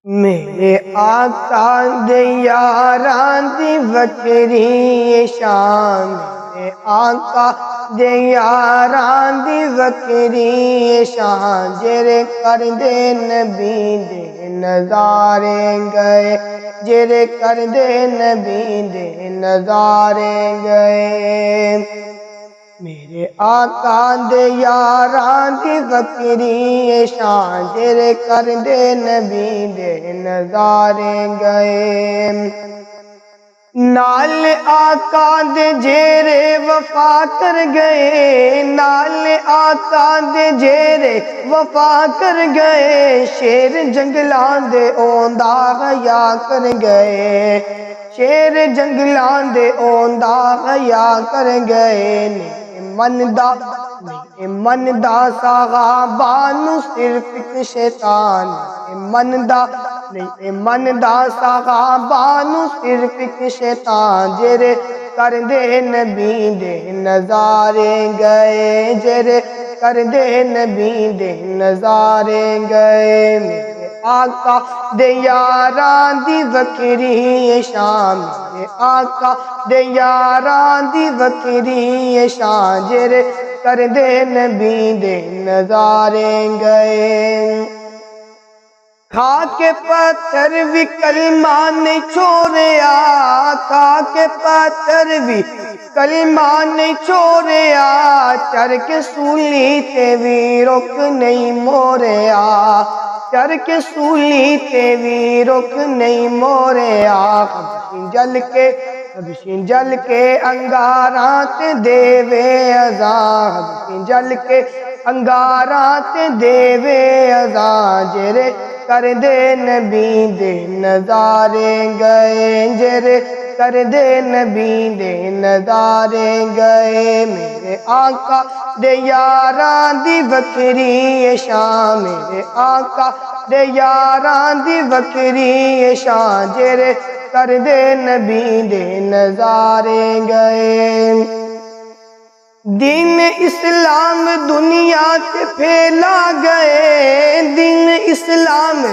میرے آقا دے یاراں دی وکری شان، میرے آقا دے یاراں دی وکری شان، جڑے کر دے نبی دے نظارے گئے، جڑے کر دے نبی دے نظارے گئے۔ میرے آقا دے یاراں دی وکری شان، جڑے کر دے نبی دے نظارے گئے۔ نال آقا دے جیرے وفا کر گئے، نال آقا دے جیرے وفا کر گئے، شیر جنگلاں دے اوندا حیا کر گئے، شیر جنگلاں دے اوندا حیا کر گئے۔ من دا صحابہ نو صرف ایک شیطان، من دا صحابہ نو صرف ایک شیطان، جڑے کر دے نبی دے نظارے گئے، جڑے کر دے نبی دے نظارے گئے۔ میرے آقا دے یاراں دی وکری شان، میرے آقا دے یاراں دی وکری شان، جڑے کر دے نبی دے نظارے گئے۔ کھا کے پتھر بھی کلمہ نہیں چھوڑیا، کھا کے پتھر بھی کلمہ نہیں چھوڑیا، چر کے سولی تے بھی رخ نہیں موڑیا، چر کے سولی تے بھی رخ نہیں موڑیا۔ حبشی جل کے انگاراں تے دیوے ازاں، حبشی جل کے انگاراں تے دیوے ازاں، جڑے کر دے نبی دے نظارے گئے، جڑے کر دے نبی دے نظارے گئے۔ میرے آقا دے یاراں دی وکری شان، میرے آقا دے یاراں دی وکری شان، جڑے کر دے نبی دے نظارے گئے۔ دین اسلام دنیا تے پھیلا گئے، دین اسلام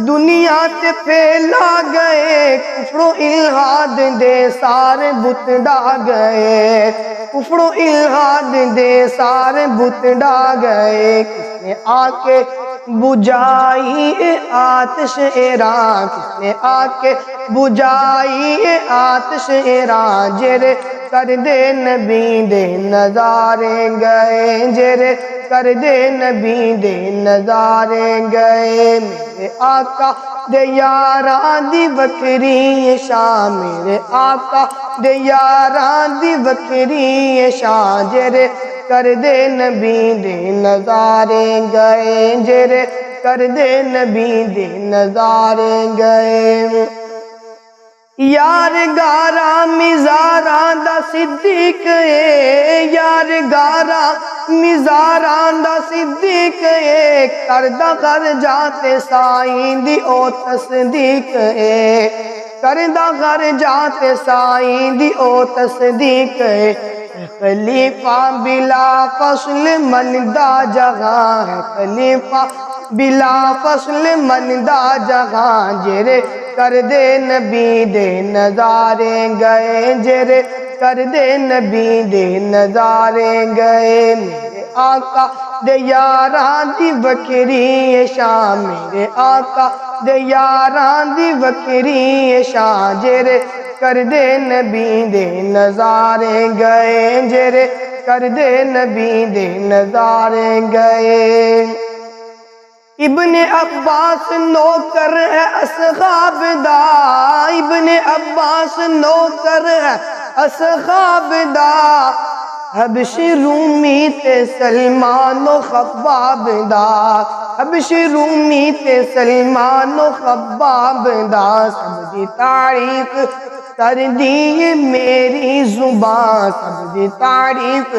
دنیا تے پھیلا گئے، کفر و الحاد دے سارے بت ڈا گئے، کفر و الحاد دے سارے بت ڈا گئے۔ کس نے آ کے بجھائی اے آتش ایراں، کس نے آ کے بجھائی اے آتش ایراں، جڑے کر دے نبی دے نظارے گئے، جڑے کر دے نبی دے نظارے گئے۔ میرے آقا دے یاراں دی وکری شان، میرے آقا دے یاراں دی وکری شان، جڑے کر دے نبی دے نظارے گئے، جڑے کر دے نبی دے نظارے گئے۔ یار گارا مزاراں دا صدیق اے، یار گارا مزاراں دا صدیق اے، کردہ خرجات سائیں دی او تصدیق اے، کردہ خرجات سائیں دی او تصدیق اے۔ خلیفہ بلا فصل مندا جہاں ہے، خلیفہ بلا فصل مندا جہاں، جڑے کر دے نبی دے نظارے گئے، جڑے کر دے نبی دے نظارے گئے۔ میرے آقا دے یاراں دی وکری شان، میرے آقا دے یاراں دی وکری شان، جڑے کر دے نبی دے نظارے گئے، جڑے کر دے نبی دے نظارے گئے۔ ابن عباس نوکر ہے اصحاب دا، ابن عباس نوکر ہے اصحاب دا، حبشی رومی تے سلمان و خباب دا، حبشی رومی تے سلمان و خباب دا، سب دی تعریف کر دی میری زبان، سب دی تعریف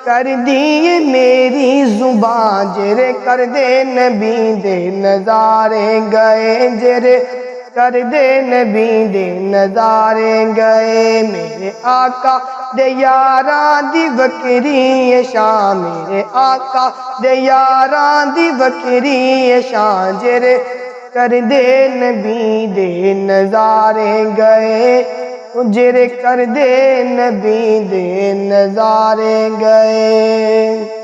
کر دی میری زبان، جڑے کر دے نبی دے نظارے گئے، جڑے کر دے نبی دے نظارے گئے۔ میرے آقا دے یاراں دی وکری شان، میرے آقا دے یاراں دی وکری شان، جڑے کر دے نبی دے نظارے گئے، اجر کر دے نبی دے نظارے گئے۔